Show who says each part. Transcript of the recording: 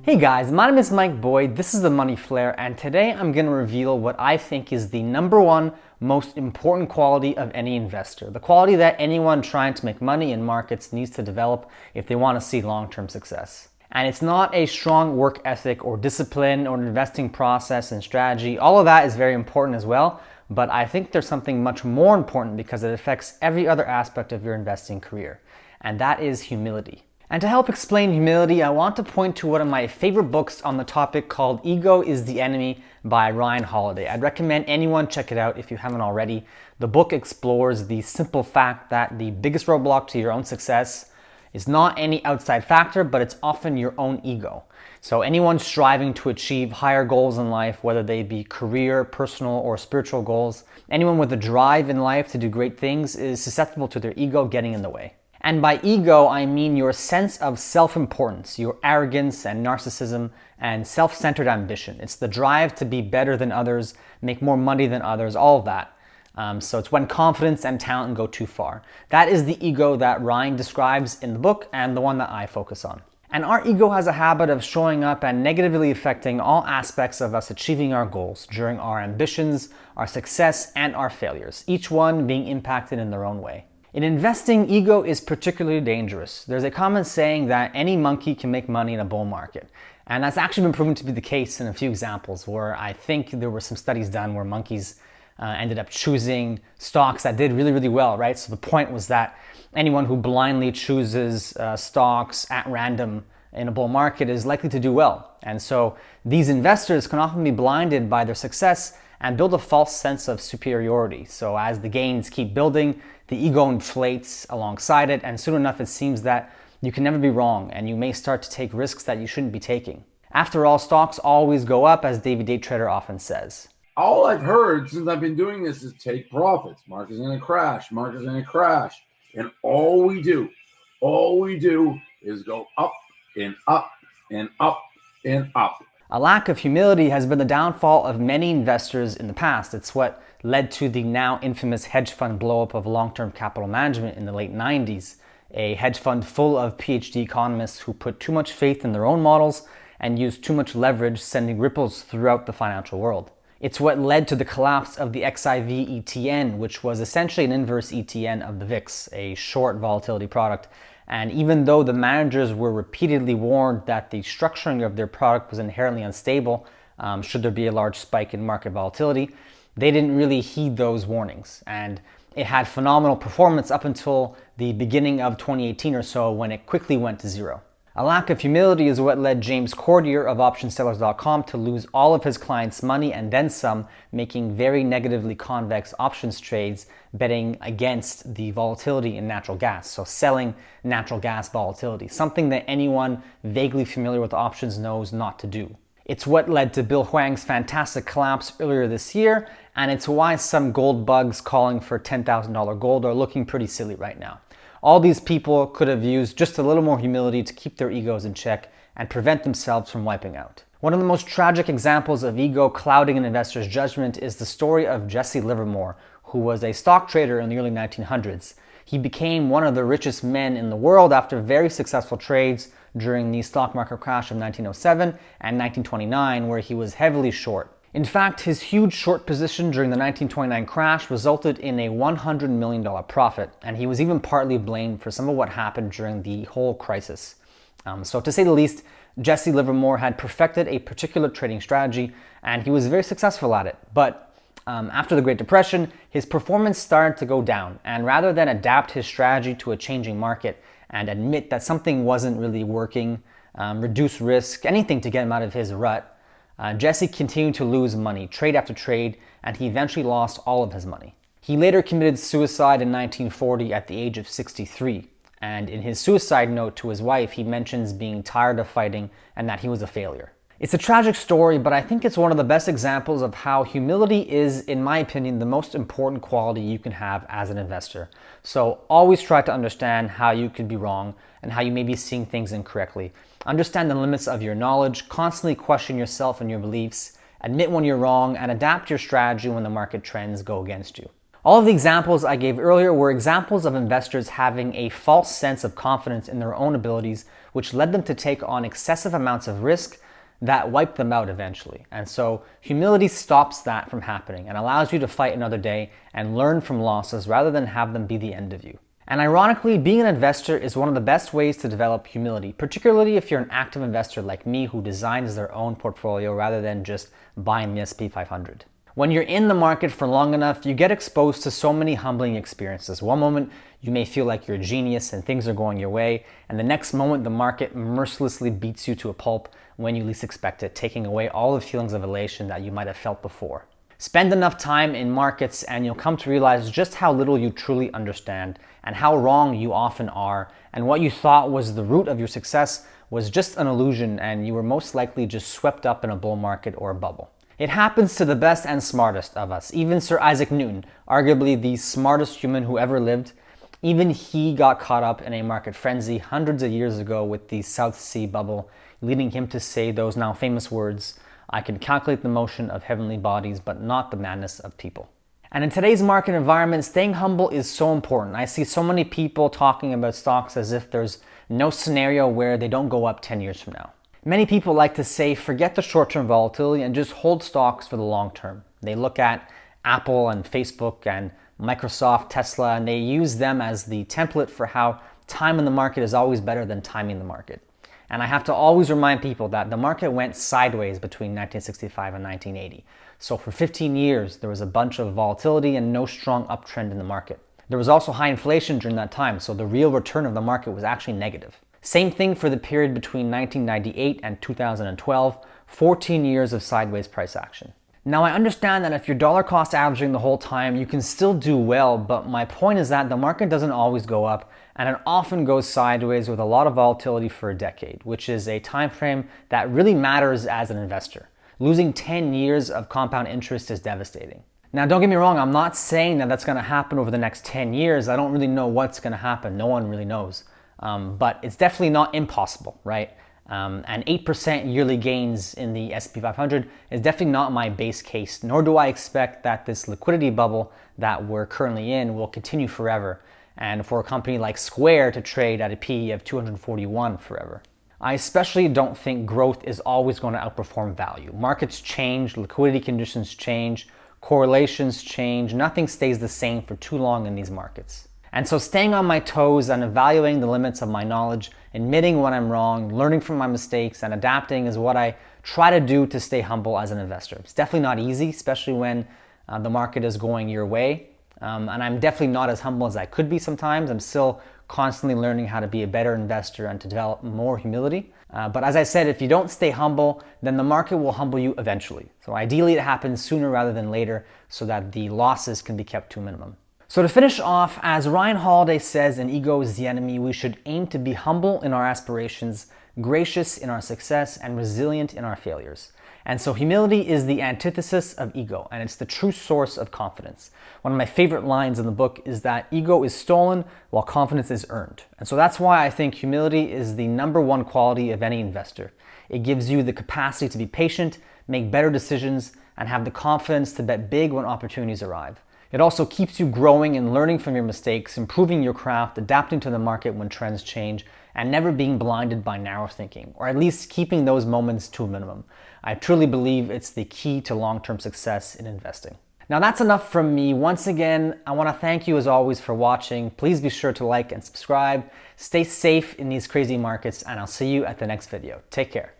Speaker 1: Hey guys, my name is Mike Boyd, this is The Money Flare, and today I'm going to reveal what I think is the number one most important quality of any investor. The quality that anyone trying to make money in markets needs to develop if they want to see long-term success. And it's not a strong work ethic or discipline or an investing process and strategy. All of that is very important as well, but I think there's something much more important because it affects every other aspect of your investing career, and that is humility. And to help explain humility, I want to point to one of my favorite books on the topic called Ego is the Enemy by Ryan Holiday. I'd recommend anyone check it out if you haven't already. The book explores the simple fact that the biggest roadblock to your own success is not any outside factor, but it's often your own ego. So anyone striving to achieve higher goals in life, whether they be career, personal, or spiritual goals, anyone with a drive in life to do great things is susceptible to their ego getting in the way. And by ego, I mean your sense of self-importance, your arrogance and narcissism and self-centered ambition. It's the drive to be better than others, make more money than others, all of that. So it's when confidence and talent go too far. That is the ego that Ryan describes in the book and the one that I focus on. And our ego has a habit of showing up and negatively affecting all aspects of us achieving our goals during our ambitions, our success, and our failures, each one being impacted in their own way. In investing, ego is particularly dangerous. There's a common saying that any monkey can make money in a bull market. And that's actually been proven to be the case in a few examples where I think there were some studies done where monkeys ended up choosing stocks that did really, really well, right? So the point was that anyone who blindly chooses stocks at random in a bull market is likely to do well. And so these investors can often be blinded by their success and build a false sense of superiority. So as the gains keep building, the ego inflates alongside it, and soon enough it seems that you can never be wrong and you may start to take risks that you shouldn't be taking. After all, stocks always go up, as David Day Trader often says.
Speaker 2: All I've heard since I've been doing this is take profits. Market's going to crash. Market's going to crash. And all we do is go up and up and up and up.
Speaker 1: A lack of humility has been the downfall of many investors in the past. It's what led to the now infamous hedge fund blowup of long-term capital management in the late 90s, a hedge fund full of PhD economists who put too much faith in their own models and used too much leverage, sending ripples throughout the financial world. It's what led to the collapse of the XIV ETN, which was essentially an inverse ETN of the VIX, a short volatility product. And even though the managers were repeatedly warned that the structuring of their product was inherently unstable, should there be a large spike in market volatility, they didn't really heed those warnings. And it had phenomenal performance up until the beginning of 2018 or so, when it quickly went to zero. A lack of humility is what led James Cordier of OptionSellers.com to lose all of his clients' money and then some, making very negatively convex options trades, betting against the volatility in natural gas, so selling natural gas volatility, something that anyone vaguely familiar with options knows not to do. It's what led to Bill Hwang's fantastic collapse earlier this year, and it's why some gold bugs calling for $10,000 gold are looking pretty silly right now. All these people could have used just a little more humility to keep their egos in check and prevent themselves from wiping out. One of the most tragic examples of ego clouding an investor's judgment is the story of Jesse Livermore, who was a stock trader in the early 1900s. He became one of the richest men in the world after very successful trades during the stock market crash of 1907 and 1929, where he was heavily short. In fact, his huge short position during the 1929 crash resulted in a $100 million profit, and he was even partly blamed for some of what happened during the whole crisis. So to say the least, Jesse Livermore had perfected a particular trading strategy, and he was very successful at it. But after the Great Depression, his performance started to go down, and rather than adapt his strategy to a changing market and admit that something wasn't really working, reduce risk, anything to get him out of his rut, Jesse continued to lose money, trade after trade, and he eventually lost all of his money. He later committed suicide in 1940 at the age of 63, and in his suicide note to his wife, he mentions being tired of fighting and that he was a failure. It's a tragic story, but I think it's one of the best examples of how humility is, in my opinion, the most important quality you can have as an investor. So always try to understand how you could be wrong and how you may be seeing things incorrectly. Understand the limits of your knowledge, constantly question yourself and your beliefs, admit when you're wrong, and adapt your strategy when the market trends go against you. All of the examples I gave earlier were examples of investors having a false sense of confidence in their own abilities, which led them to take on excessive amounts of risk that wiped them out eventually. And so humility stops that from happening and allows you to fight another day and learn from losses rather than have them be the end of you. And ironically, being an investor is one of the best ways to develop humility, particularly if you're an active investor like me who designs their own portfolio rather than just buying the S&P 500. When you're in the market for long enough, you get exposed to so many humbling experiences. One moment, you may feel like you're a genius and things are going your way, and the next moment, the market mercilessly beats you to a pulp when you least expect it, taking away all the feelings of elation that you might have felt before. Spend enough time in markets and you'll come to realize just how little you truly understand and how wrong you often are, and what you thought was the root of your success was just an illusion, and you were most likely just swept up in a bull market or a bubble. It happens to the best and smartest of us. Even Sir Isaac Newton, arguably the smartest human who ever lived, even he got caught up in a market frenzy hundreds of years ago with the South Sea bubble, leading him to say those now famous words, "I can calculate the motion of heavenly bodies, but not the madness of people." And in today's market environment, staying humble is so important. I see so many people talking about stocks as if there's no scenario where they don't go up 10 years from now. Many people like to say, forget the short-term volatility and just hold stocks for the long term. They look at Apple and Facebook and Microsoft, Tesla, and they use them as the template for how time in the market is always better than timing the market. And I have to always remind people that the market went sideways between 1965 and 1980. So for 15 years, there was a bunch of volatility and no strong uptrend in the market. There was also high inflation during that time, so the real return of the market was actually negative. Same thing for the period between 1998 and 2012, 14 years of sideways price action. Now I understand that if you're dollar cost averaging the whole time, you can still do well, but my point is that the market doesn't always go up, and it often goes sideways with a lot of volatility for a decade, which is a time frame that really matters as an investor. Losing 10 years of compound interest is devastating. Now don't get me wrong, I'm not saying that that's going to happen over the next 10 years. I don't really know what's going to happen. No one really knows. But it's definitely not impossible, right? And 8% yearly gains in the S&P 500 is definitely not my base case, nor do I expect that this liquidity bubble that we're currently in will continue forever, and for a company like Square to trade at a PE of 241 forever. I especially don't think growth is always going to outperform value. Markets change, liquidity conditions change, correlations change, nothing stays the same for too long in these markets. And so staying on my toes and evaluating the limits of my knowledge, admitting when I'm wrong, learning from my mistakes, and adapting is what I try to do to stay humble as an investor. It's definitely not easy, especially when the market is going your way. And I'm definitely not as humble as I could be sometimes. I'm still constantly learning how to be a better investor and to develop more humility. But as I said, if you don't stay humble, then the market will humble you eventually. So ideally it happens sooner rather than later so that the losses can be kept to a minimum. So to finish off, as Ryan Holiday says in Ego is the Enemy, we should aim to be humble in our aspirations, gracious in our success, and resilient in our failures. And so humility is the antithesis of ego, and it's the true source of confidence. One of my favorite lines in the book is that ego is stolen while confidence is earned. And so that's why I think humility is the number one quality of any investor. It gives you the capacity to be patient, make better decisions, and have the confidence to bet big when opportunities arrive. It also keeps you growing and learning from your mistakes, improving your craft, adapting to the market when trends change, and never being blinded by narrow thinking, or at least keeping those moments to a minimum. I truly believe it's the key to long-term success in investing. Now that's enough from me. Once again, I want to thank you as always for watching. Please be sure to like and subscribe. Stay safe in these crazy markets, and I'll see you at the next video. Take care.